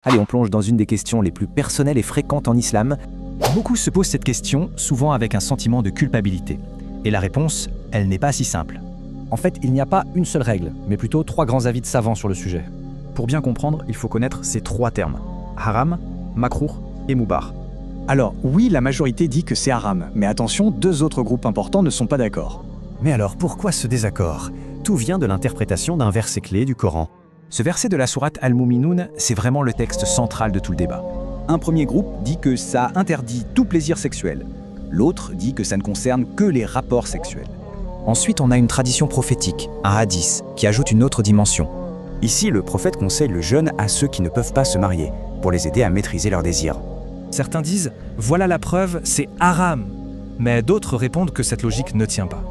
Allez, on plonge dans une des questions les plus personnelles et fréquentes en islam. Beaucoup se posent cette question, souvent avec un sentiment de culpabilité. Et la réponse, elle n'est pas si simple. En fait, il n'y a pas une seule règle, mais plutôt 3 grands avis de savants sur le sujet. Pour bien comprendre, il faut connaître ces 3 termes. Haram, makrouh et mubah. Alors, oui, la majorité dit que c'est haram, mais attention, 2 autres groupes importants ne sont pas d'accord. Mais alors pourquoi ce désaccord? Tout vient de l'interprétation d'un verset clé du Coran. Ce verset de la sourate Al-Mu'minun, c'est vraiment le texte central de tout le débat. Un premier groupe dit que ça interdit tout plaisir sexuel. L'autre dit que ça ne concerne que les rapports sexuels. Ensuite, on a une tradition prophétique, un hadith, qui ajoute une autre dimension. Ici, le prophète conseille le jeûne à ceux qui ne peuvent pas se marier, pour les aider à maîtriser leurs désirs. Certains disent « voilà la preuve, c'est haram », mais d'autres répondent que cette logique ne tient pas.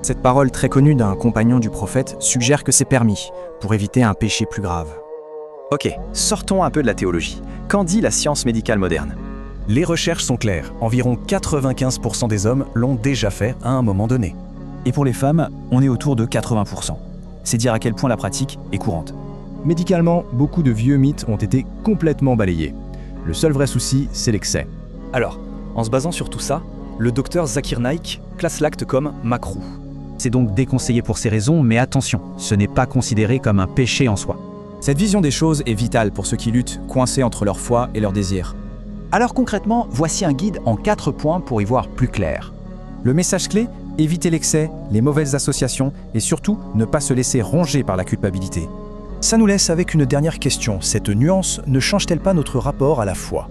Cette parole très connue d'un compagnon du prophète suggère que c'est permis, pour éviter un péché plus grave. Ok, sortons un peu de la théologie. Qu'en dit la science médicale moderne? Les recherches sont claires, environ 95% des hommes l'ont déjà fait à un moment donné. Et pour les femmes, on est autour de 80%. C'est dire à quel point la pratique est courante. Médicalement, beaucoup de vieux mythes ont été complètement balayés. Le seul vrai souci, c'est l'excès. Alors, en se basant sur tout ça, le docteur Zakir Naik classe l'acte comme makrouh. C'est donc déconseillé pour ces raisons, mais attention, ce n'est pas considéré comme un péché en soi. Cette vision des choses est vitale pour ceux qui luttent, coincés entre leur foi et leurs désirs. Alors concrètement, voici un guide en 4 points pour y voir plus clair. Le message clé, éviter l'excès, les mauvaises associations et surtout ne pas se laisser ronger par la culpabilité. Ça nous laisse avec une dernière question. Cette nuance ne change-t-elle pas notre rapport à la foi ?